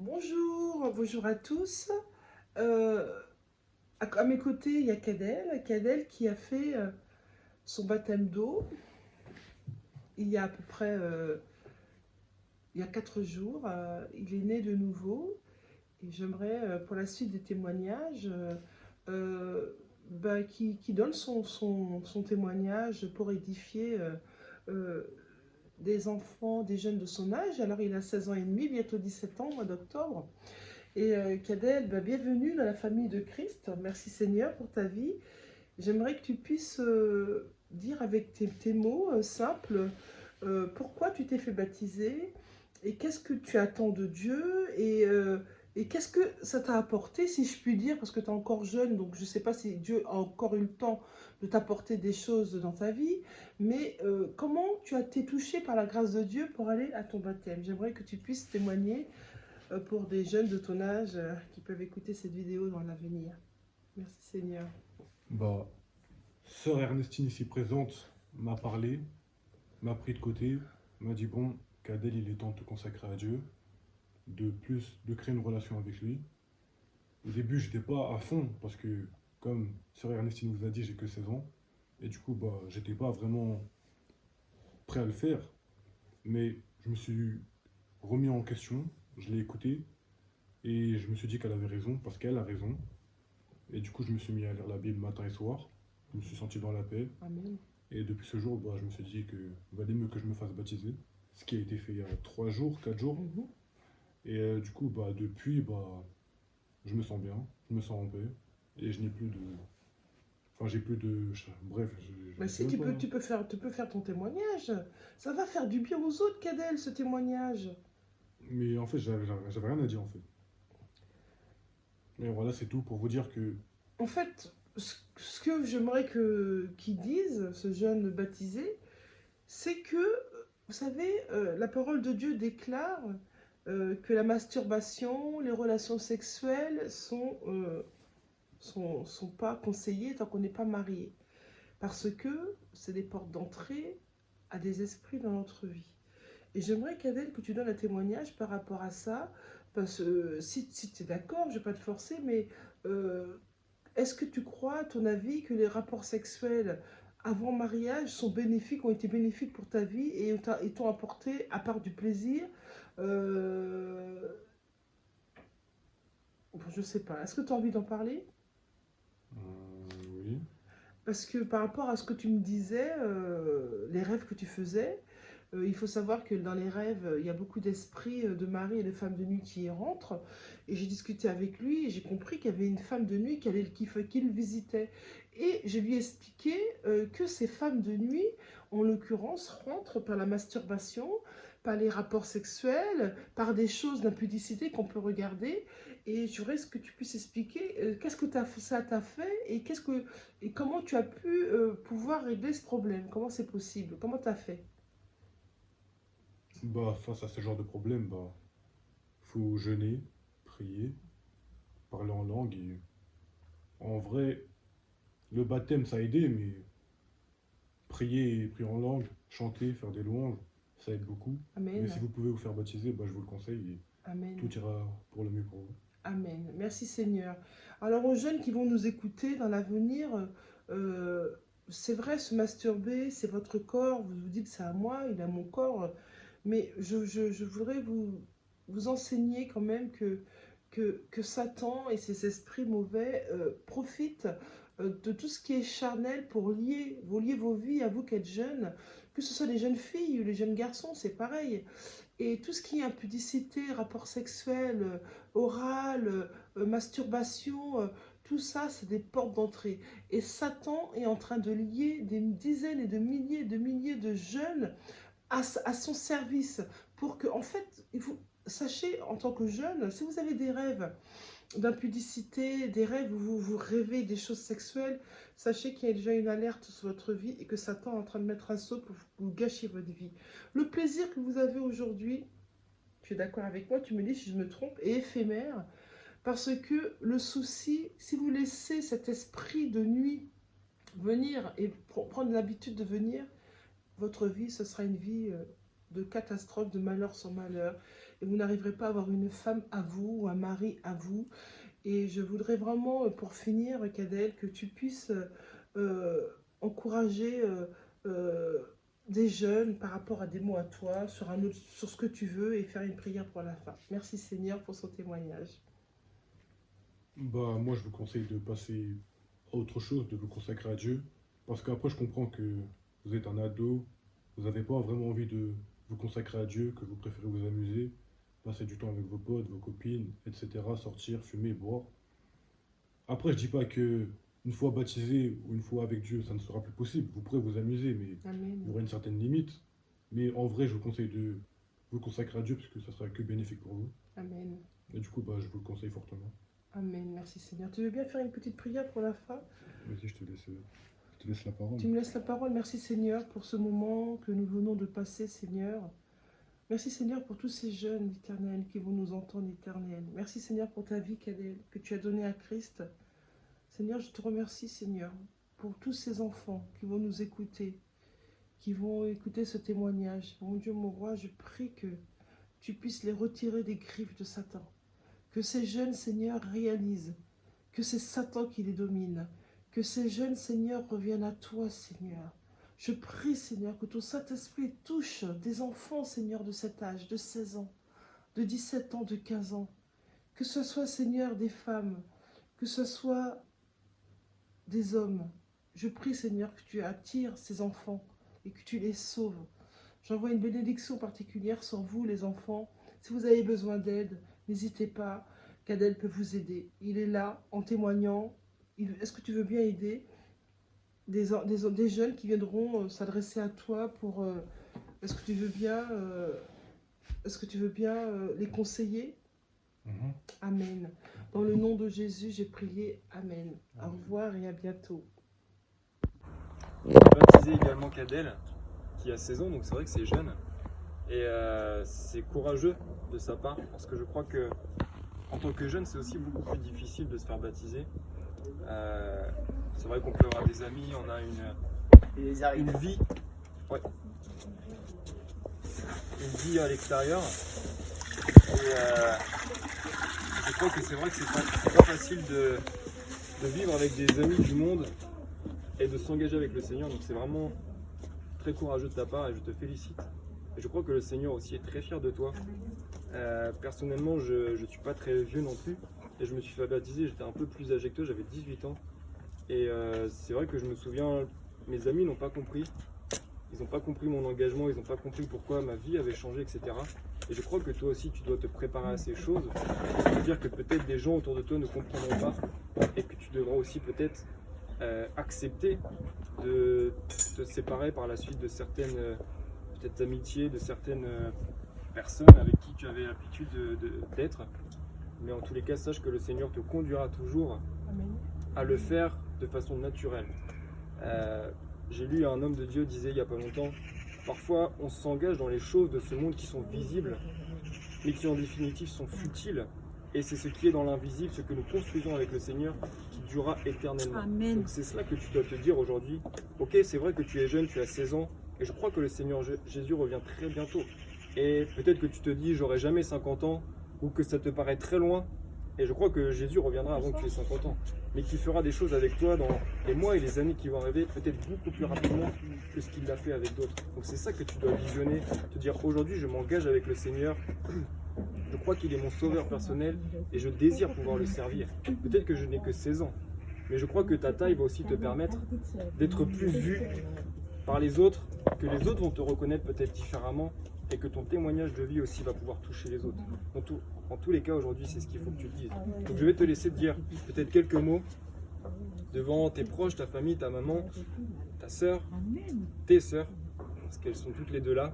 Bonjour, bonjour à tous. Euh, à mes côtés, il y a Cadel qui a fait son baptême d'eau il y a à peu près il y a 4 jours. Il est né de nouveau et j'aimerais, pour la suite des témoignages, euh, qui donne son témoignage pour édifier euh, des enfants, des jeunes de son âge. Alors, il a 16 ans et demi, bientôt 17 ans au mois d'octobre. Et Cadel, bienvenue dans la famille de Christ. Merci Seigneur pour ta vie. J'aimerais que tu puisses dire avec tes mots simples pourquoi tu t'es fait baptiser et qu'est-ce que tu attends de Dieu et qu'est-ce que ça t'a apporté, si je puis dire, parce que tu es encore jeune, donc je ne sais pas si Dieu a encore eu le temps de t'apporter des choses dans ta vie, mais comment tu as été touché par la grâce de Dieu pour aller à ton baptême. J'aimerais que tu puisses témoigner pour des jeunes de ton âge qui peuvent écouter cette vidéo dans l'avenir. Merci Seigneur. Bah, Sœur Ernestine ici présente m'a parlé, m'a pris de côté, m'a dit bon, Cadel, il est temps de te consacrer à Dieu, de créer une relation avec lui. Au début, j'étais pas à fond parce que, comme Sœur Ernestine vous a dit, j'ai que 16 ans et du coup, j'étais pas vraiment prêt à le faire. Mais je me suis remis en question, je l'ai écouté et je me suis dit qu'elle avait raison parce qu'elle a raison. Et du coup, je me suis mis à lire la Bible matin et soir. Je me suis senti dans la paix. Amen. Et depuis ce jour, je me suis dit que valait mieux que je me fasse baptiser. Ce qui a été fait il y a 3 jours, 4 jours. Mhm. Et du coup, depuis, je me sens bien, je me sens en paix. Et je n'ai plus de. Enfin, j'ai plus de. Bref, je Mais sais si même pas. tu peux faire ton témoignage. Ça va faire du bien aux autres, Cadel, ce témoignage. Mais en fait, j'avais rien à dire en fait. Et voilà, c'est tout pour vous dire que. En fait, ce que j'aimerais qu'ils disent, ce jeune baptisé, c'est que, vous savez, la parole de Dieu déclare que la masturbation, les relations sexuelles sont pas conseillées tant qu'on n'est pas marié. Parce que c'est des portes d'entrée à des esprits dans notre vie. Et j'aimerais, Cadel, que tu donnes un témoignage par rapport à ça. Parce que si tu es d'accord, je ne vais pas te forcer, mais euh, est-ce que tu crois, à ton avis, que les rapports sexuels avant mariage sont bénéfiques, ont été bénéfiques pour ta vie et t'ont apporté, à part du plaisir, euh, je ne sais pas. Est-ce que tu as envie d'en parler? Oui. Parce que par rapport à ce que tu me disais, les rêves que tu faisais, il faut savoir que dans les rêves, il y a beaucoup d'esprits de mari et de femmes de nuit qui y rentrent. Et j'ai discuté avec lui et j'ai compris qu'il y avait une femme de nuit qu'il visitait. Et je lui ai expliqué que ces femmes de nuit, en l'occurrence, rentrent par la masturbation, par les rapports sexuels, par des choses d'impudicité qu'on peut regarder. Et je voudrais que tu puisses expliquer qu'est-ce que ça t'a fait et comment tu as pu pouvoir régler ce problème. Comment c'est possible? Comment tu as fait? Face à ce genre de problème, faut jeûner, prier, parler en langue. Et en vrai, le baptême, ça a aidé, mais prier en langue, chanter, faire des louanges, ça aide beaucoup. Mais si Amen. vous pouvez vous faire baptiser, je vous le conseille et tout Amen. ira pour le mieux pour vous. Amen. Merci Seigneur. Alors aux jeunes qui vont nous écouter dans l'avenir, euh, c'est vrai, se masturber, c'est votre corps. Vous vous dites c'est à moi, il a mon corps. Mais je voudrais vous enseigner quand même que Satan et ses esprits mauvais profitent de tout ce qui est charnel pour lier vos vies à vous qui êtes jeunes. Que ce soit les jeunes filles ou les jeunes garçons, c'est pareil. Et tout ce qui est impudicité, rapport sexuel, oral, masturbation, tout ça, c'est des portes d'entrée. Et Satan est en train de lier des dizaines et de milliers de jeunes à son service. Pour que, en fait, sachez, en tant que jeune, si vous avez des rêves d'impudicité, des rêves où vous rêvez des choses sexuelles, sachez qu'il y a déjà une alerte sur votre vie et que Satan est en train de mettre un saut pour vous gâcher votre vie. Le plaisir que vous avez aujourd'hui, tu es d'accord avec moi, tu me dis si je me trompe, est éphémère parce que le souci, si vous laissez cet esprit de nuit venir et prendre l'habitude de venir, votre vie, ce sera une vie de catastrophe, de malheur sur malheur. et vous n'arriverez pas à avoir une femme à vous ou un mari à vous. Et je voudrais vraiment, pour finir, Cadel, que tu puisses encourager des jeunes par rapport à des mots à toi, sur ce que tu veux, et faire une prière pour la fin. Merci Seigneur pour son témoignage. Bah, moi, je vous conseille de passer à autre chose, de vous consacrer à Dieu. Parce qu'après, je comprends que vous êtes un ado, vous n'avez pas vraiment envie de vous consacrer à Dieu, que vous préférez vous amuser, passer du temps avec vos potes, vos copines, etc., sortir, fumer, boire. Après, je dis pas que une fois baptisé ou une fois avec Dieu, ça ne sera plus possible. Vous pourrez vous amuser, mais il y Amen. aura une certaine limite. Mais en vrai, je vous conseille de vous consacrer à Dieu parce que ça sera que bénéfique pour vous. Amen. Et du coup, bah, je vous le conseille fortement. Amen. Merci Seigneur. Tu veux bien faire une petite prière pour la fin? Vas-y, je te laisse la parole. Tu me laisses la parole. Merci Seigneur pour ce moment que nous venons de passer, Seigneur. Merci Seigneur pour tous ces jeunes, l'Éternel, qui vont nous entendre, l'Éternel. Merci Seigneur pour ta vie, Cadel, que tu as donnée à Christ. Seigneur, je te remercie, Seigneur, pour tous ces enfants qui vont nous écouter, qui vont écouter ce témoignage. Mon Dieu, mon roi, je prie que tu puisses les retirer des griffes de Satan. Que ces jeunes, Seigneur, réalisent que c'est Satan qui les domine. Que ces jeunes, Seigneur, reviennent à toi, Seigneur. Je prie, Seigneur, que ton Saint-Esprit touche des enfants, Seigneur, de cet âge, de 16 ans, de 17 ans, de 15 ans. Que ce soit, Seigneur, des femmes, que ce soit des hommes. Je prie, Seigneur, que tu attires ces enfants et que tu les sauves. J'envoie une bénédiction particulière sur vous, les enfants. Si vous avez besoin d'aide, n'hésitez pas. Cadel peut vous aider. Il est là, en témoignant. Est-ce que tu veux bien aider des jeunes qui viendront s'adresser à toi pour... Est-ce que tu veux bien les conseiller? Amen. Dans le nom de Jésus, j'ai prié. Amen. Au revoir et à bientôt. J'ai baptisé également Cadel, qui a 16 ans, donc c'est vrai que c'est jeune. Et c'est courageux de sa part, parce que je crois que en tant que jeune, c'est aussi beaucoup plus difficile de se faire baptiser. C'est vrai qu'on peut avoir des amis, on a une vie, ouais, une vie à l'extérieur. Et je crois que c'est vrai que c'est pas facile de vivre avec des amis du monde et de s'engager avec le Seigneur. Donc c'est vraiment très courageux de ta part et je te félicite. Et je crois que le Seigneur aussi est très fier de toi. Personnellement, je ne suis pas très vieux non plus et je me suis fait baptiser, j'étais un peu plus âgé que toi, j'avais 18 ans. Et c'est vrai que je me souviens, mes amis n'ont pas compris. Ils n'ont pas compris mon engagement, ils n'ont pas compris pourquoi ma vie avait changé, etc. Et je crois que toi aussi, tu dois te préparer à ces choses. C'est-à-dire que peut-être des gens autour de toi ne comprendront pas et que tu devras aussi peut-être accepter de te séparer par la suite de certaines peut-être amitiés, de certaines personnes avec qui tu avais l'habitude d'être. Mais en tous les cas, sache que le Seigneur te conduira toujours à le faire de façon naturelle. J'ai lu un homme de Dieu disait il n'y a pas longtemps, parfois on s'engage dans les choses de ce monde qui sont visibles, mais qui en définitive sont futiles. Et c'est ce qui est dans l'invisible, ce que nous construisons avec le Seigneur, qui durera éternellement. Amen. Donc c'est cela que tu dois te dire aujourd'hui. Ok, c'est vrai que tu es jeune, tu as 16 ans, et je crois que le Seigneur Jésus revient très bientôt. Et peut-être que tu te dis, j'aurai jamais 50 ans, ou que ça te paraît très loin. Et je crois que Jésus reviendra avant que tu aies 50 ans. Mais qu'il fera des choses avec toi dans les mois et les années qui vont arriver, peut-être beaucoup plus rapidement que ce qu'il l'a fait avec d'autres. Donc c'est ça que tu dois visionner, te dire aujourd'hui je m'engage avec le Seigneur. Je crois qu'il est mon sauveur personnel et je désire pouvoir le servir. Peut-être que je n'ai que 16 ans, mais je crois que ta taille va aussi te permettre d'être plus vu par les autres, que les autres vont te reconnaître peut-être différemment et que ton témoignage de vie aussi va pouvoir toucher les autres. En tous les cas, aujourd'hui, c'est ce qu'il faut que tu dises. Donc je vais te laisser te dire peut-être quelques mots devant tes proches, ta famille, ta maman, ta sœur, tes sœurs, parce qu'elles sont toutes les deux là.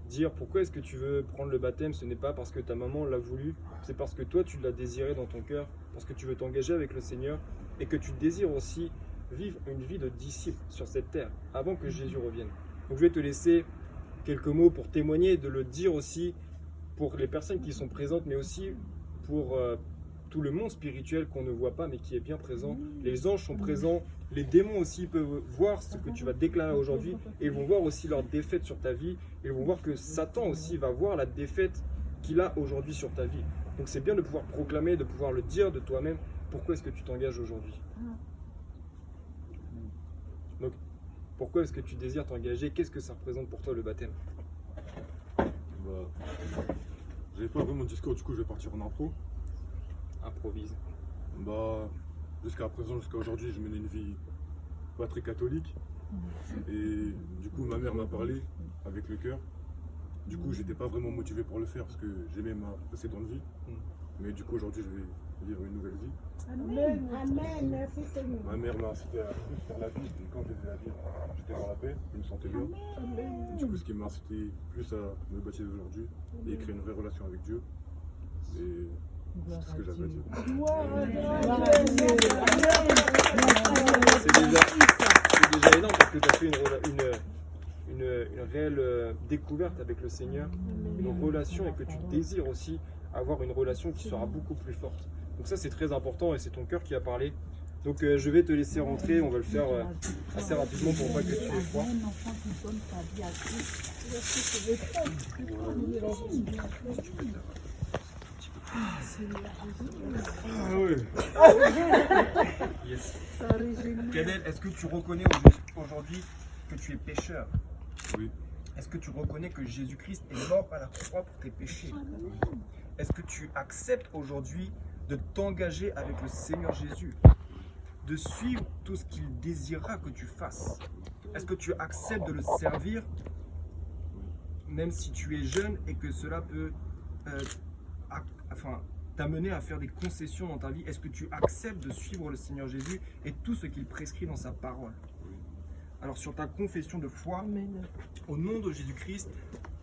Dire pourquoi est-ce que tu veux prendre le baptême, ce n'est pas parce que ta maman l'a voulu, c'est parce que toi tu l'as désiré dans ton cœur, parce que tu veux t'engager avec le Seigneur et que tu désires aussi vivre une vie de disciple sur cette terre avant que Jésus revienne. Donc je vais te laisser quelques mots pour témoigner et de le dire aussi pour les personnes qui sont présentes, mais aussi pour tout le monde spirituel qu'on ne voit pas mais qui est bien présent. Les anges sont présents, les démons aussi peuvent voir ce que tu vas déclarer aujourd'hui et ils vont voir aussi leur défaite sur ta vie. Ils vont voir que Satan aussi va voir la défaite qu'il a aujourd'hui sur ta vie. Donc c'est bien de pouvoir proclamer, de pouvoir le dire de toi-même, pourquoi est-ce que tu t'engages aujourd'hui. Donc pourquoi est-ce que tu désires t'engager? Qu'est-ce que ça représente pour toi le baptême? Bah, j'avais pas vraiment de discours, du coup je vais partir en impro. Improvise. Bah, jusqu'à présent, jusqu'à aujourd'hui, je menais une vie pas très catholique. Et du coup, ma mère m'a parlé avec le cœur. Du coup, j'étais pas vraiment motivé pour le faire parce que j'aimais ma précédente vie. Mais du coup, aujourd'hui, je vais vivre une nouvelle vie. Amen. Amen. Merci Seigneur. Ma mère m'a incité à plus faire la vie. Et quand je faisais la vie, j'étais dans la paix, je me sentais bien. Et du coup, ce qui m'a incité plus à me baptiser aujourd'hui et créer une vraie relation avec Dieu. Et c'est ce que j'avais à dire. C'est déjà énorme parce que tu as fait une réelle découverte avec le Seigneur, une relation et que tu désires aussi avoir une relation qui sera beaucoup plus forte. Donc ça c'est très important et c'est ton cœur qui a parlé. Donc je vais te laisser rentrer, on va le faire assez rapidement pour pas que tu aies froid. Ah ouais. Yes. Kadel, est-ce que tu reconnais aujourd'hui que tu es pécheur? Oui. Est-ce que tu reconnais que Jésus-Christ est mort à la croix pour tes péchés? Est-ce que tu acceptes aujourd'hui de t'engager avec le Seigneur Jésus, de suivre tout ce qu'il désirera que tu fasses? Est-ce que tu acceptes de le servir, même si tu es jeune et que cela peut t'amener à faire des concessions dans ta vie? Est-ce que tu acceptes de suivre le Seigneur Jésus et tout ce qu'il prescrit dans sa parole? Alors sur ta confession de foi, au nom de Jésus-Christ,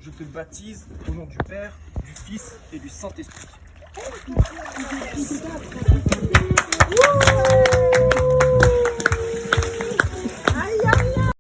je te baptise au nom du Père, du Fils et du Saint-Esprit. Yes.